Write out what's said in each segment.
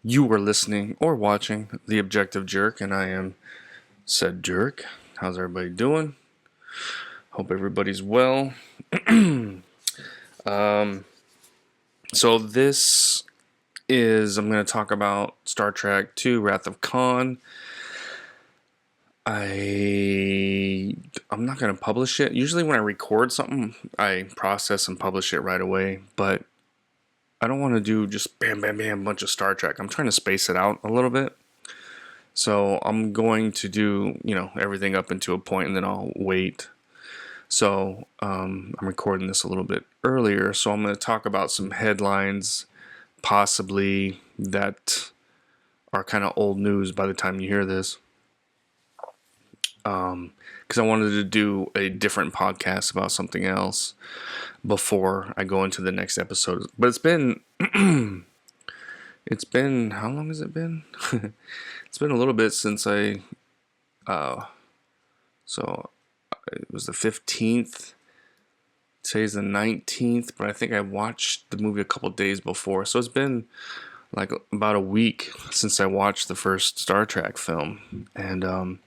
You were listening or watching The Objective Jerk, and I am said jerk. How's everybody doing? Hope everybody's well. So this is, I'm going to talk about Star Trek II, Wrath of Khan. I'm not going to publish it. Usually when I record something, I process and publish it right away, but I don't want to do just bam, bam, bam, bunch of Star Trek. I'm trying to space it out a little bit. So I'm going to do, everything up into a point and then I'll wait. So I'm recording this a little bit earlier. So I'm going to talk about some headlines possibly that are kind of old news by the time you hear this. Because I wanted to do a different podcast about something else before I go into the next episode. But it's been, how long has it been? It's been a little bit since it was the 15th. Today's the 19th, but I think I watched the movie a couple days before. So it's been like about a week since I watched the first Star Trek film. And,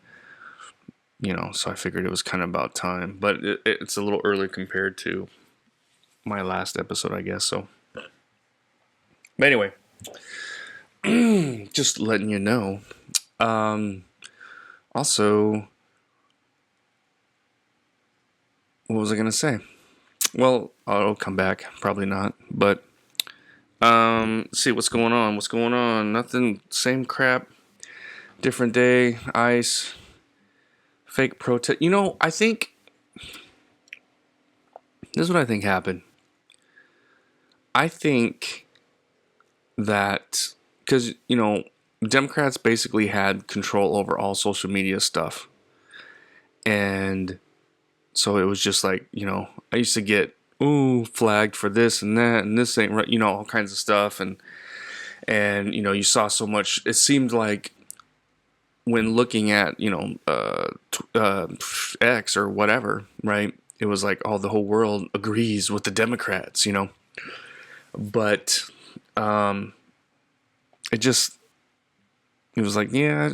so I figured it was kind of about time. But it's a little early compared to my last episode, I guess. So, but anyway, just letting you know. Also, what was I going to say? Well, I'll come back. Probably not. But, see what's going on. What's going on? Nothing. Same crap. Different day. Ice. Fake protest. I think this is what I think happened. I think that because, Democrats basically had control over all social media stuff. And so it was just like, I used to get, flagged for this and that, and this ain't right, all kinds of stuff. And you saw so much, it seemed like when looking at, X or whatever, right? It was like, the whole world agrees with the Democrats, But it was like, yeah,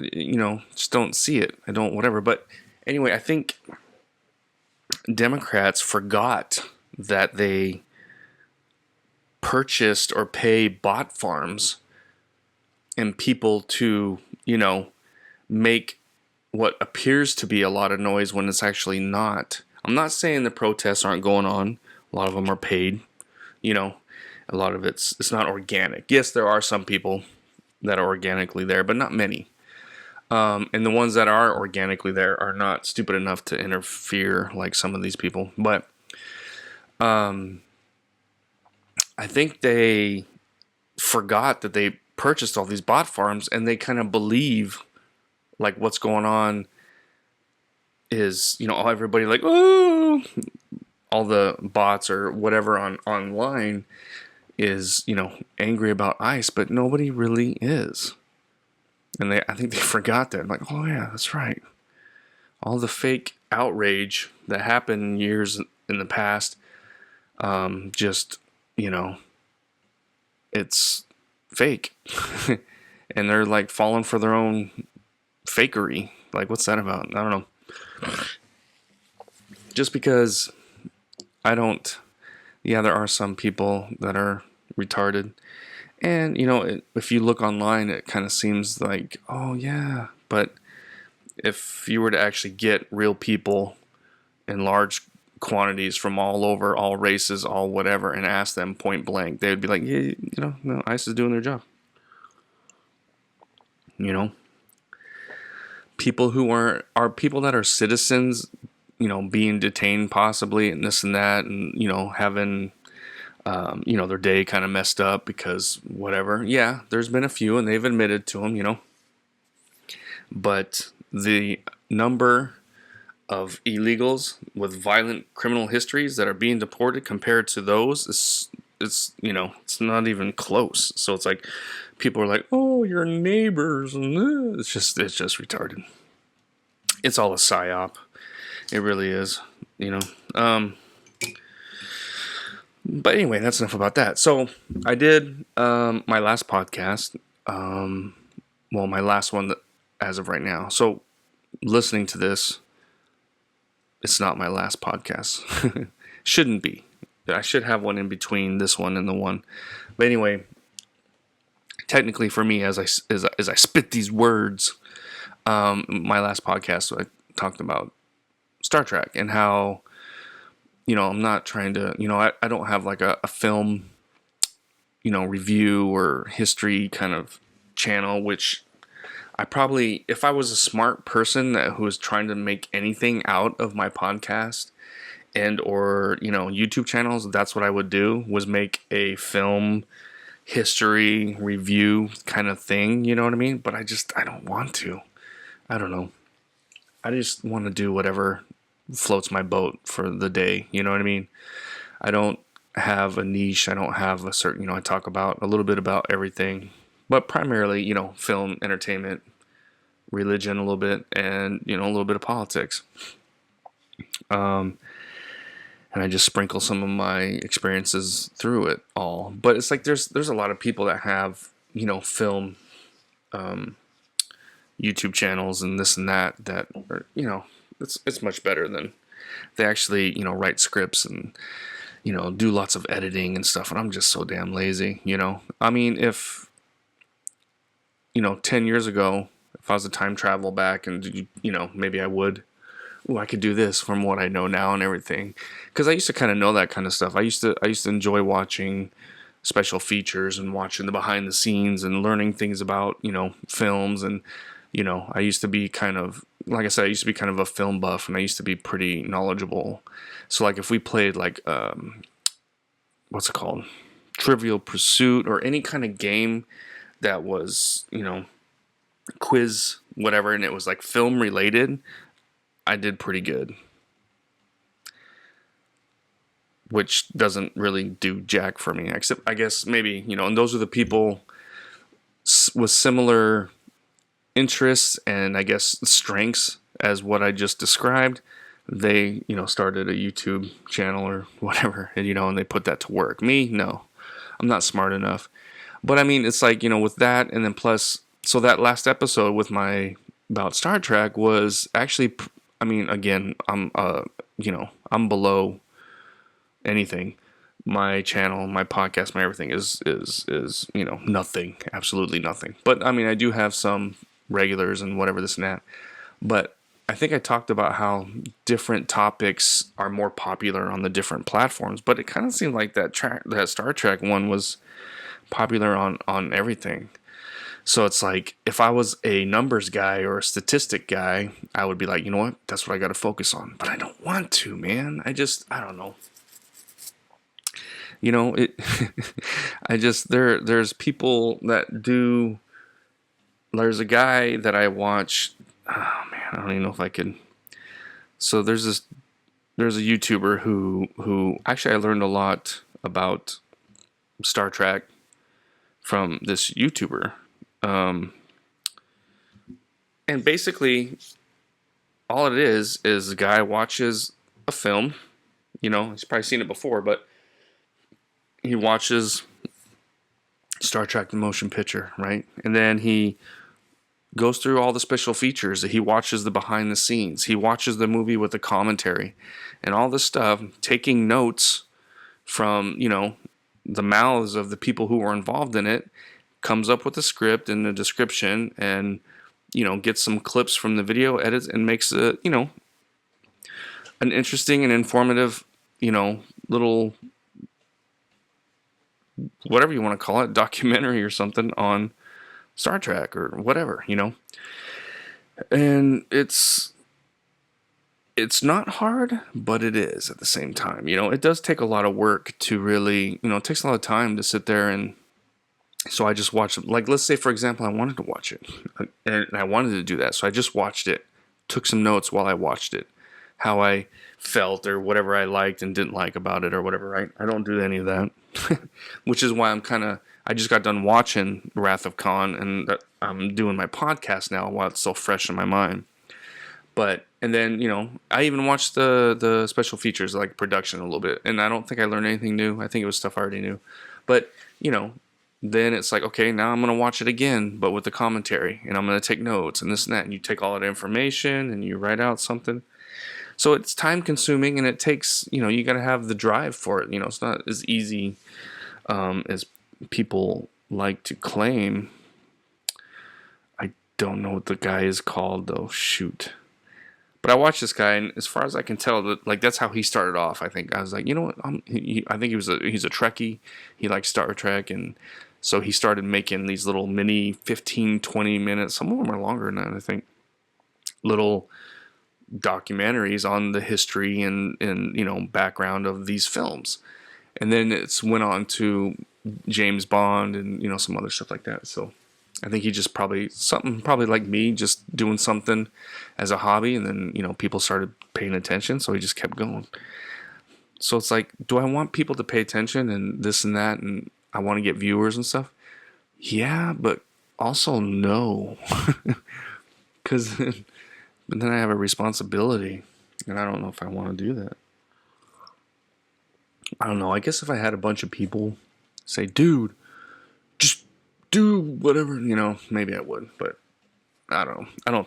just don't see it. I don't, whatever. But anyway, I think Democrats forgot that they purchased or pay bot farms and people to, make what appears to be a lot of noise when it's actually not. I'm not saying the protests aren't going on. A lot of them are paid. A lot of it's not organic. Yes, there are some people that are organically there, but not many. And the ones that are organically there are not stupid enough to interfere like some of these people. But I think they forgot that they purchased all these bot farms, and they kind of believe like what's going on is, everybody like, oh, all the bots or whatever online is, angry about ICE, but nobody really is. And I think they forgot that. Like, oh yeah, that's right. All the fake outrage that happened years in the past, just, it's fake. And they're like falling for their own fakery. Like, what's that about? I don't know. Just because there are some people that are retarded. And, if you look online, it kind of seems like, oh, yeah. But if you were to actually get real people in large quantities from all over, all races, all whatever, and ask them point blank, they would be like, yeah, no, ICE is doing their job. People who are people that are citizens, being detained possibly, and this and that, and, having their day kind of messed up because whatever. Yeah, there's been a few, and they've admitted to them, But the number of illegals with violent criminal histories that are being deported compared to those it's not even close. So it's like people are like, oh, your neighbors, and it's just retarded. It's all a psyop. It really is, But anyway, that's enough about that. So I did my last podcast. Well, my last one that, as of right now. So listening to this, it's not my last podcast. Shouldn't be. I should have one in between this one and the one. But anyway, technically for me, as I spit these words, my last podcast I talked about Star Trek and how, I'm not trying to, I don't have like a film, review or history kind of channel, which I probably, if I was a smart person who was trying to make anything out of my podcast and or, YouTube channels, that's what I would do, was make a film history review kind of thing, you know what I mean? But I don't want to. I don't know. I just want to do whatever floats my boat for the day, you know what I mean? I don't have a niche. I don't have a certain, I talk about a little bit about everything, but primarily, film, entertainment, religion a little bit, and, a little bit of politics. And I just sprinkle some of my experiences through it all. But it's like there's a lot of people that have, film YouTube channels and this and that are, it's much better than they actually, write scripts and, do lots of editing and stuff. And I'm just so damn lazy. I mean, if, 10 years ago, if I was to time travel back and, maybe I would, I could do this from what I know now and everything. Because I used to kind of know that kind of stuff. I used to enjoy watching special features and watching the behind the scenes and learning things about, films. And, I used to be kind of, like I said, I used to be kind of a film buff and I used to be pretty knowledgeable. So like if we played like, what's it called? Trivial Pursuit or any kind of game that was, quiz, whatever, and it was like film related, I did pretty good. Which doesn't really do jack for me, except I guess maybe, and those are the people with similar interests and I guess strengths as what I just described. They, started a YouTube channel or whatever, and, and they put that to work. Me, no, I'm not smart enough. But I mean, it's like, with that, and then plus, so that last episode with about Star Trek was actually, I mean, again, I'm below anything. My channel, my podcast, my everything is nothing, absolutely nothing. But I mean, I do have some regulars and whatever this and that. But I think I talked about how different topics are more popular on the different platforms. But it kind of seemed like that Star Trek one was popular on everything. So it's like if I was a numbers guy or a statistic guy, I would be like, you know what? That's what I got to focus on. But I don't want to, man. I don't know. It I just there's people that do. There's a guy that I watch. Oh man, I don't even know if I can. So there's a YouTuber who actually I learned a lot about Star Trek from this YouTuber. And basically all it is a guy watches a film. He's probably seen it before, but he watches Star Trek the motion picture, right? And then he goes through all the special features. He watches the behind the scenes. He watches the movie with the commentary and all this stuff, taking notes from, the mouths of the people who were involved in it, comes up with a script and a description and, gets some clips from the video, edits, and makes a, an interesting and informative, little, whatever you want to call it, documentary or something on Star Trek or whatever, And it's not hard, but it is at the same time. It does take a lot of work to really, it takes a lot of time to sit there and so I just watched it. Like, let's say, for example, I wanted to watch it and I wanted to do that. So I just watched it, took some notes while I watched it, how I felt or whatever I liked and didn't like about it or whatever, right? I don't do any of that, which is why I just got done watching Wrath of Khan and I'm doing my podcast now while it's so fresh in my mind. But, and then, I even watched the special features, like production a little bit. And I don't think I learned anything new. I think it was stuff I already knew. But, then it's like, okay, now I'm going to watch it again, but with the commentary, and I'm going to take notes and this and that. And you take all that information and you write out something. So it's time consuming, and it takes, you got to have the drive for it. It's not as easy as people like to claim. I don't know what the guy is called, though. Shoot. But I watched this guy, and as far as I can tell, that's how he started off. I think I was like, you know what? I think he's a Trekkie. He likes Star Trek, and so he started making these little mini 15, 20 minutes. Some of them are longer than that, I think. Little documentaries on the history and background of these films, and then it's went on to James Bond and some other stuff like that. So I think he just probably like me, just doing something as a hobby, and then people started paying attention, so he just kept going. So it's like, do I want people to pay attention and this and that, and I want to get viewers and stuff? Yeah, but also no, because but then I have a responsibility, and I don't know if I want to do that. I don't know. I guess if I had a bunch of people say, dude, just do whatever, maybe I would. But I don't know.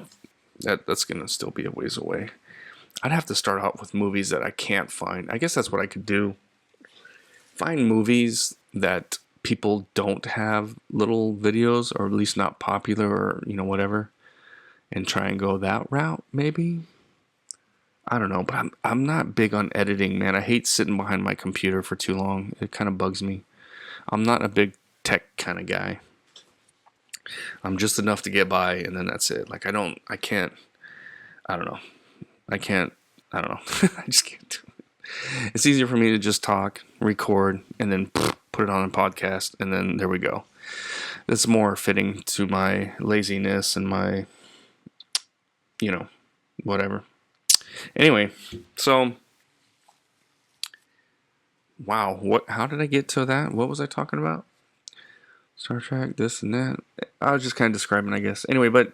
That's going to still be a ways away. I'd have to start out with movies that I can't find. I guess that's what I could do. Find movies that people don't have little videos, or at least not popular, or, whatever. And try and go that route, maybe. I don't know, but I'm not big on editing, man. I hate sitting behind my computer for too long. It kind of bugs me. I'm not a big tech kind of guy. I'm just enough to get by, and then that's it. Like I don't know. I don't know. I just can't do it. It's easier for me to just talk, record, and then put it on a podcast, and then there we go. It's more fitting to my laziness and my, whatever. Anyway, so wow, how did I get to that? What was I talking about? Star Trek, this and that. I was just kind of describing, I guess. Anyway, but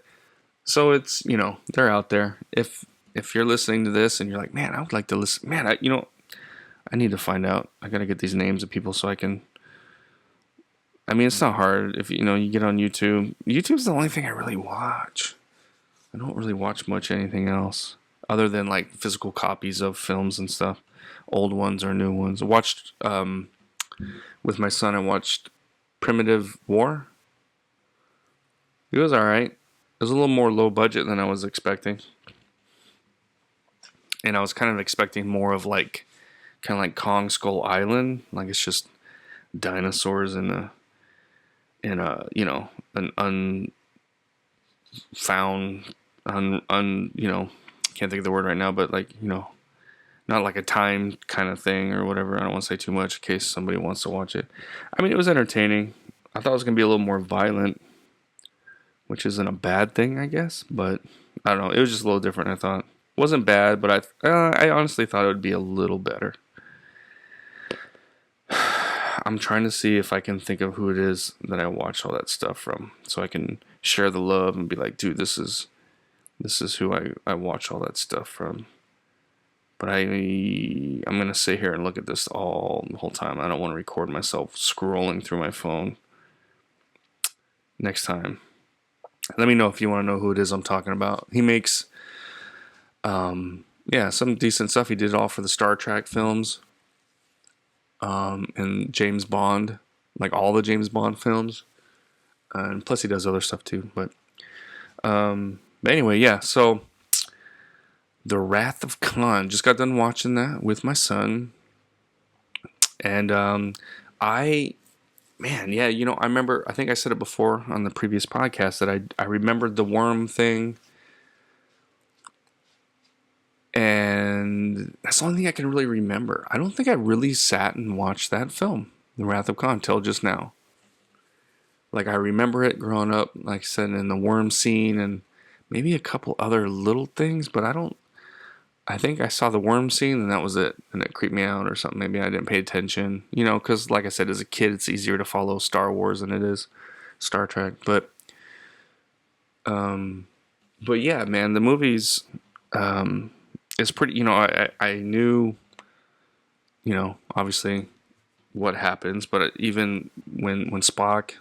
so it's, they're out there. If you're listening to this and you're like, man, I would like to listen. Man, I need to find out. I got to get these names of people so I can. I mean, it's not hard if you get on YouTube. YouTube's the only thing I really watch. I don't really watch much anything else other than like physical copies of films and stuff, old ones or new ones. I watched with my son. I watched Primitive War. It was all right. It was a little more low budget than I was expecting, and I was kind of expecting more of like Kong Skull Island. Like it's just dinosaurs in a an unfound can't think of the word right now, but like not like a time kind of thing or whatever. I don't want to say too much in case somebody wants to watch it. I mean, it was entertaining. I thought it was gonna be a little more violent, which isn't a bad thing, I guess. But I don't know. It was just a little different. I thought it wasn't bad, but I honestly thought it would be a little better. I'm trying to see if I can think of who it is that I watch all that stuff from, so I can share the love and be like, dude, this is who I watch all that stuff from. But I'm gonna sit here and look at this all the whole time. I don't want to record myself scrolling through my phone. Next time, let me know if you want to know who it is I'm talking about. He makes, some decent stuff. He did it all for the Star Trek films, and James Bond, like all the James Bond films, and plus he does other stuff too. But anyway, yeah. So The Wrath of Khan, just got done watching that with my son, and I remember, I think I said it before on the previous podcast that I remembered the worm thing. And that's the only thing I can really remember. I don't think I really sat and watched that film, The Wrath of Khan, till just now. Like, I remember it growing up, like I said, in the worm scene and maybe a couple other little things, but I think I saw the worm scene and that was it. And it creeped me out or something. Maybe I didn't pay attention, because like I said, as a kid, it's easier to follow Star Wars than it is Star Trek. But yeah, man, the movies, it's pretty, I knew, obviously what happens, but even when Spock,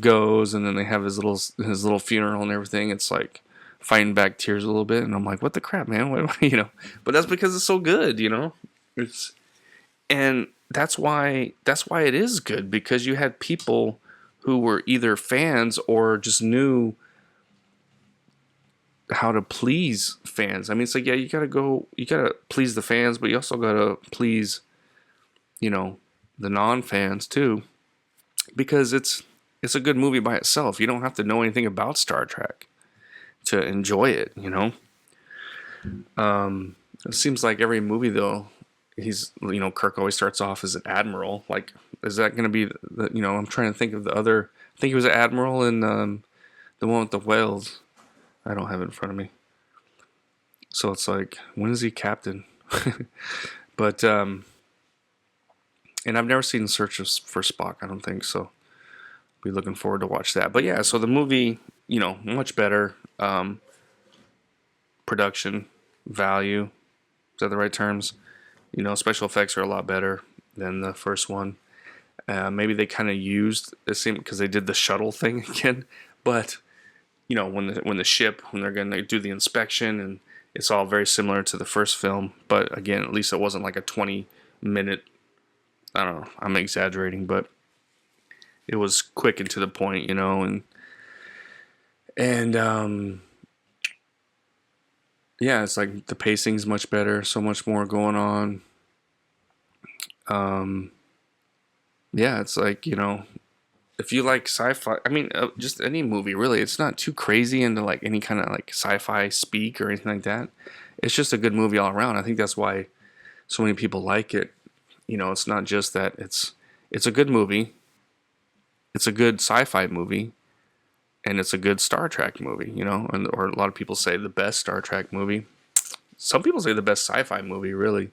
goes, and then they have his little funeral and everything, it's like fighting back tears a little bit, and I'm like, what the crap, man? What? But that's because it's so good. It's and that's why it is good, because you had people who were either fans or just knew how to please fans. I mean, it's like, yeah, you gotta please the fans, but you also gotta please, the non-fans too, because it's a good movie by itself. You don't have to know anything about Star Trek to enjoy it. It seems like every movie though, Kirk always starts off as an admiral. Like, is that going to be I'm trying to think of the other. I think he was an admiral in the one with the whales. I don't have it in front of me. So it's like, when is he captain? But and I've never seen Search for Spock. I don't think so. Be looking forward to watch that. But yeah, so the movie, much better production value. Is that the right terms? Special effects are a lot better than the first one. Maybe they kind of used the same because they did the shuttle thing again. But when they're going to do the inspection, and it's all very similar to the first film. But again, at least it wasn't like a 20-minute. I don't know. I'm exaggerating, but it was quick and to the point, and yeah, it's like the pacing's much better, so much more going on. Um, yeah, it's like, if you like sci-fi, I mean, just any movie really, it's not too crazy into like any kind of like sci-fi speak or anything like that. It's just a good movie all around. I think that's why so many people like it. It's not just that it's a good movie, it's a good sci-fi movie, and it's a good Star Trek movie, or a lot of people say the best Star Trek movie. Some people say the best sci-fi movie, really.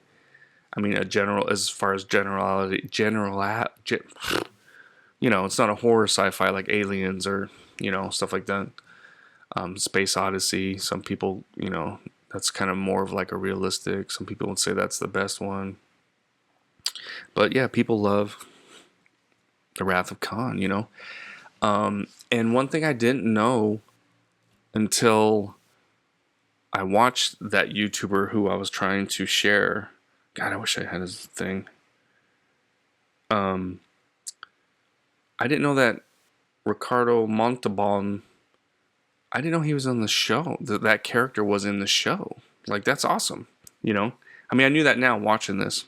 I mean, as far as it's not a horror sci-fi like Aliens or stuff like that. Space Odyssey. Some people, that's kind of more of like a realistic. Some people would say that's the best one. But yeah, people love the Wrath of Khan. And one thing I didn't know until I watched that YouTuber who I was trying to share. God, I wish I had his thing. I didn't know that Ricardo Montalban. I didn't know he was on the show. That character was in the show. Like, that's awesome. I mean, I knew that now watching this.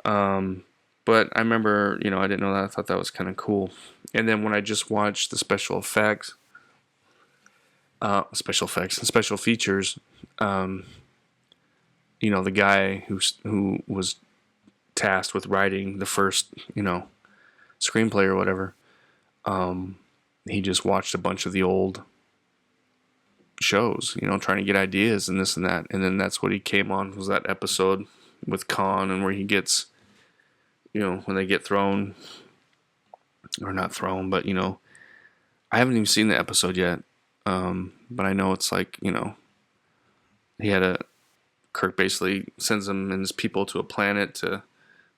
But I remember, I didn't know that. I thought that was kind of cool. And then when I just watched the special effects and special features, the guy who was tasked with writing the first, screenplay or whatever, he just watched a bunch of the old shows, trying to get ideas and this and that. And then that's what he came on, was that episode with Khan, and where he gets, when they get thrown, or not thrown, but, I haven't even seen the episode yet. But I know it's like, Kirk basically sends him and his people to a planet to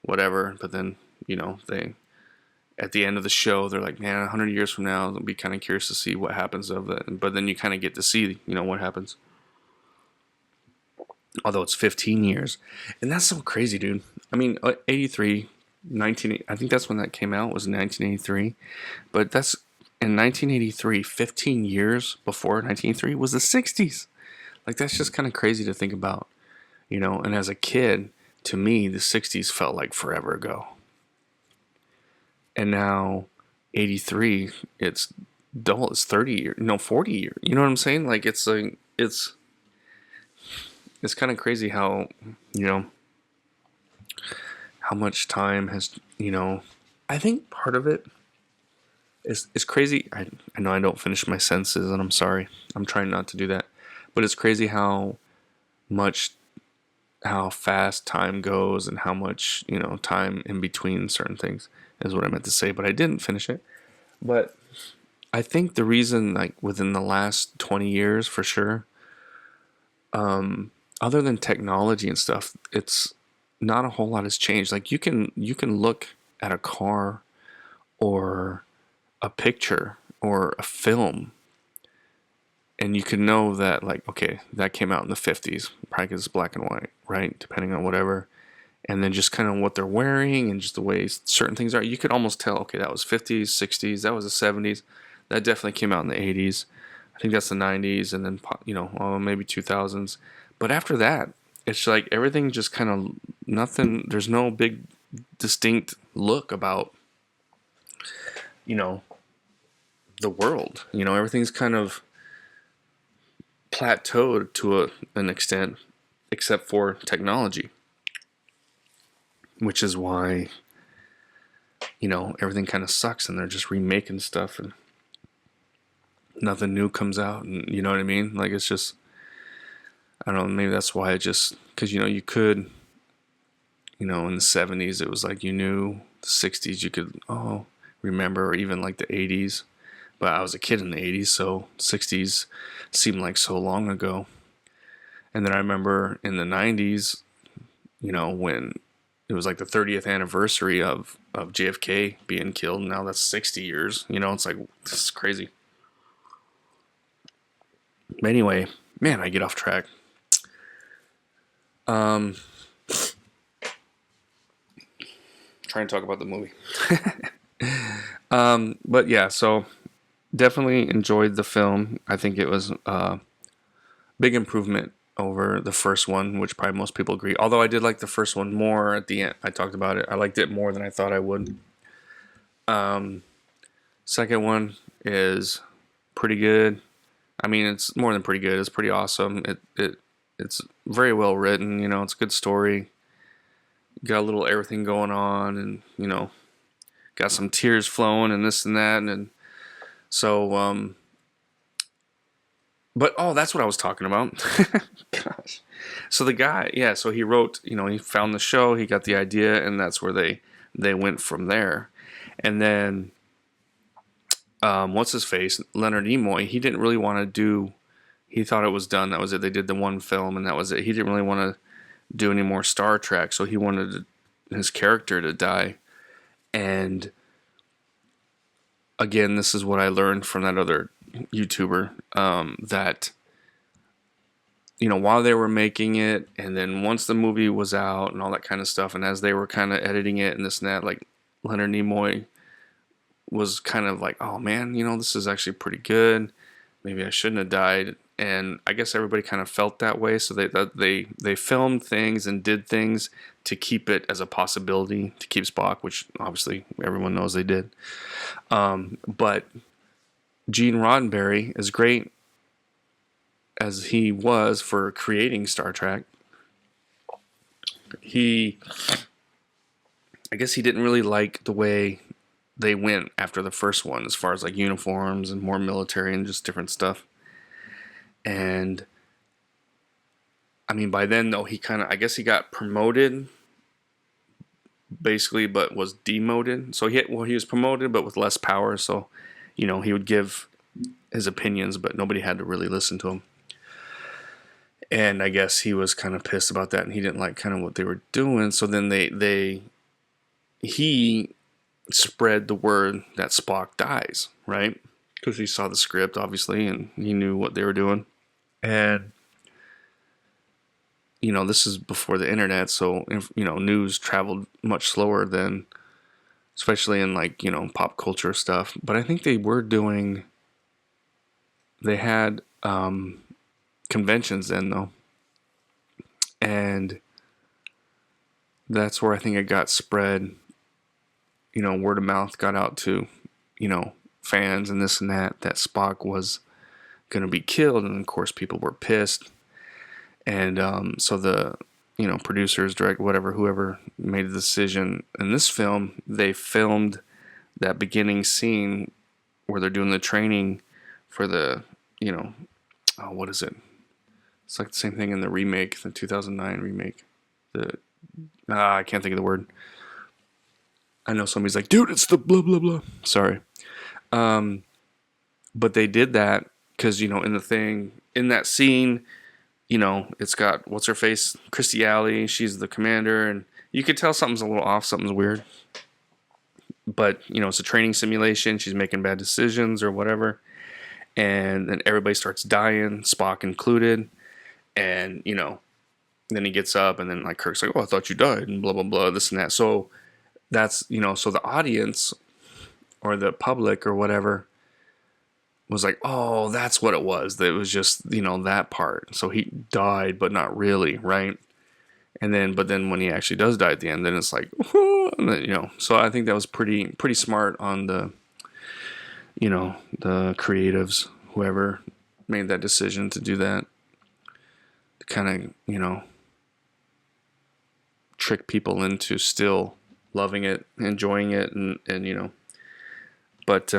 whatever, but then, they, at the end of the show, they're like, man, 100 years from now, I'll be kind of curious to see what happens of it. But then you kind of get to see, what happens. Although it's 15 years. And that's so crazy, dude. I mean, 83, I think that's when that came out, was 1983. But that's, in 1983, 15 years before 1983 was the 60s. Like, that's just kind of crazy to think about, And as a kid, to me, the 60s felt like forever ago. And now 83, it's 30 years, 40 years. You know what I'm saying? Like, it's kind of crazy how, how much time has, I think part of it is crazy. I know I don't finish my sentences, and I'm sorry. I'm trying not to do that. But it's crazy how fast time goes, and how much, time in between certain things is what I meant to say, but I didn't finish it. But I think the reason, like, within the last 20 years, for sure, other than technology and stuff, it's not a whole lot has changed. Like you can look at a car or a picture or a film, and you can know that, like, okay, that came out in the 50s, probably because it's black and white, right? Depending on whatever. And then just kind of what they're wearing and just the way certain things are, you could almost tell, okay, that was 50s, 60s, that was the 70s, that definitely came out in the 80s. I think that's the 90s, and then, maybe 2000s. But after that, it's like everything just kind of nothing. There's no big distinct look about, you know, the world. Everything's kind of plateaued to an extent, except for technology, which is why, everything kind of sucks and they're just remaking stuff and nothing new comes out. And you know what I mean? Like, it's just, I don't know, maybe that's why because, you could, in the 70s, it was like you knew, the 60s, you could, remember, or even like the 80s. But I was a kid in the 80s, so 60s seemed like so long ago. And then I remember in the 90s, when it was like the 30th anniversary of JFK being killed. Now that's 60 years. It's like, this is crazy. But anyway, man, I get off track. Trying to talk about the movie. But yeah, so definitely enjoyed the film. I think it was a big improvement over the first one, which probably most people agree. Although I did like the first one more at the end. I talked about it. I liked it more than I thought I would. Second one is pretty good. I mean, it's more than pretty good. It's pretty awesome. It's very well written. It's a good story. Got a little everything going on, and got some tears flowing and this and that, and so But that's what I was talking about. Gosh. So the guy, yeah, so he wrote, he found the show, he got the idea, and that's where they went from there. And then what's his face? Leonard Nimoy, he didn't really want to do, he thought it was done. That was it. They did the one film and that was it. He didn't really want to do any more Star Trek, so he wanted his character to die. And again, this is what I learned from that other YouTuber, that while they were making it, and then once the movie was out and all that kind of stuff, and as they were kind of editing it and this and that, like, Leonard Nimoy was kind of like, oh man, this is actually pretty good, maybe I shouldn't have died. And I guess everybody kind of felt that way, so they filmed things and did things to keep it as a possibility to keep Spock, which obviously everyone knows they did. But Gene Roddenberry, as great as he was for creating Star Trek, I guess he didn't really like the way they went after the first one, as far as like uniforms and more military and just different stuff. And I mean, by then though, I guess he got promoted basically, but was demoted. So he was promoted, but with less power. So, he would give his opinions, but nobody had to really listen to him. And I guess he was kind of pissed about that, and he didn't like kind of what they were doing. So then he spread the word that Spock dies, right? Because he saw the script, obviously, and he knew what they were doing. And this is before the internet, so news traveled much slower than, especially in like pop culture stuff. But I think they had conventions then though, and that's where I think it got spread. Word of mouth got out to fans and this and that Spock was going to be killed, and of course people were pissed. And so the producers, whoever made the decision in this film, they filmed that beginning scene where they're doing the training for the what is it? It's like the same thing in the remake, the 2009 remake. I can't think of the word. I know somebody's like, dude, it's the blah blah blah. Sorry. But they did that because in that scene, it's got what's her face, Christy Alley. She's the commander, and you could tell something's a little off, something's weird. But it's a training simulation. She's making bad decisions or whatever, and then everybody starts dying, Spock included. And then he gets up, and then like Kirk's like, "Oh, I thought you died," and blah blah blah, this and that. So that's so the audience or the public or whatever was like, "Oh, that's what it was. That was just that part." So he died, but not really, right? And then, but then when he actually does die at the end, then it's like, and then, So I think that was pretty smart on the creatives, whoever made that decision to do that, to kind of trick people into still loving it, enjoying it, and but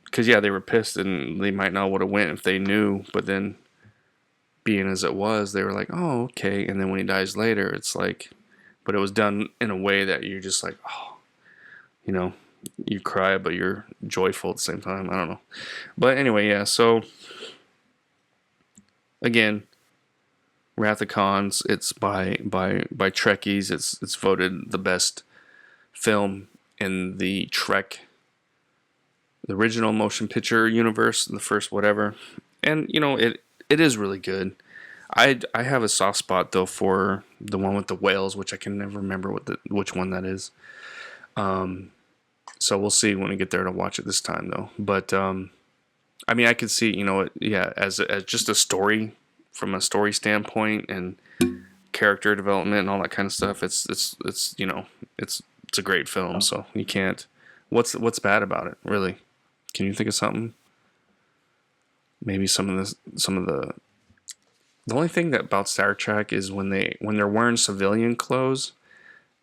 because yeah, they were pissed and they might not would have went if they knew, but then being as it was, they were like, oh, okay. And then when he dies later, it's like, but it was done in a way that you're just like, oh, you cry, but you're joyful at the same time. I don't know. But anyway, yeah, so again, Wrath of Khans, it's by Trekkies. It's voted the best film in the Trek, the original motion picture universe, the first whatever. And it is really good. I have a soft spot though for the one with the whales, which I can never remember which one that is. So we'll see when we get there to watch it this time though. But I mean, I could see yeah, as just a story, from a story standpoint and character development and all that kind of stuff. It's a great film. So you can't. What's bad about it, really? Can you think of something? Maybe some of the only thing that about Star Trek is when they're wearing civilian clothes,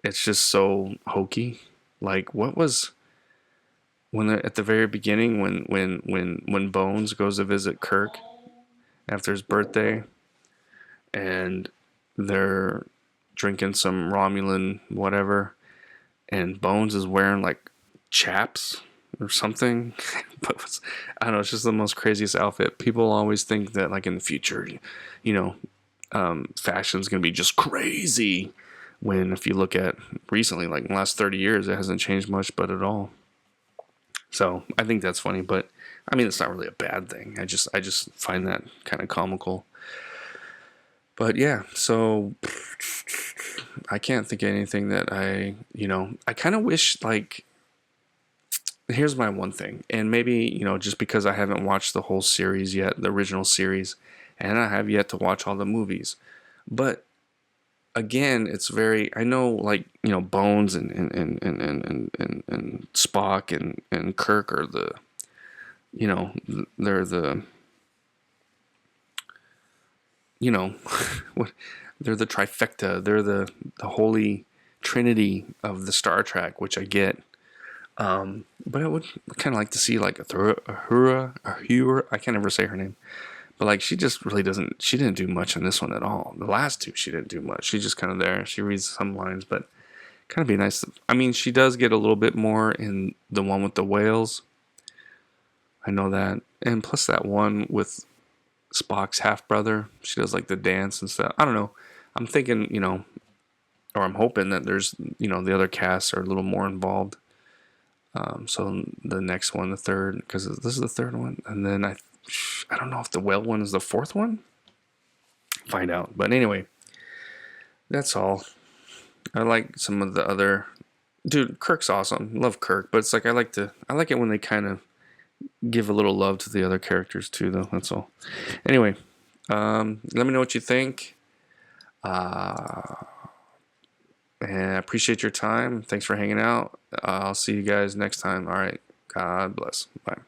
it's just so hokey. Like what was when they're at the very beginning when Bones goes to visit Kirk after his birthday, and they're drinking some Romulan whatever, and Bones is wearing like chaps or something. But I don't know, it's just the most craziest outfit. People always think that like in the future, fashion's gonna be just crazy. When if you look at recently, like in the last 30 years, it hasn't changed much, but at all. So I think that's funny, but I mean it's not really a bad thing. I just find that kind of comical. But yeah, so I can't think of anything that I kind of wish like. Here's my one thing, and maybe just because I haven't watched the whole series yet, the original series, and I have yet to watch all the movies, but again, it's very, I know like Bones and Spock and Kirk are the they're the what, they're the trifecta, they're the holy trinity of the Star Trek, which I get. But I would kind of like to see like Uhura, I can't ever say her name, but like she just really doesn't. She didn't do much in this one at all. The last two, she didn't do much. She's just kind of there. She reads some lines, but kind of be nice. I mean, she does get a little bit more in the one with the whales. I know that, and plus that one with Spock's half brother. She does like the dance and stuff. I don't know. I'm thinking, or I'm hoping that there's, the other casts are a little more involved. So the next one, the third, because this is the third one, and then I don't know if the whale one is the fourth one. Find out. But anyway, that's all. I like some of the other. Dude, Kirk's awesome. Love Kirk, but it's like I like it when they kind of give a little love to the other characters too, though. That's all. Anyway, let me know what you think. And I appreciate your time. Thanks for hanging out. I'll see you guys next time. All right. God bless. Bye.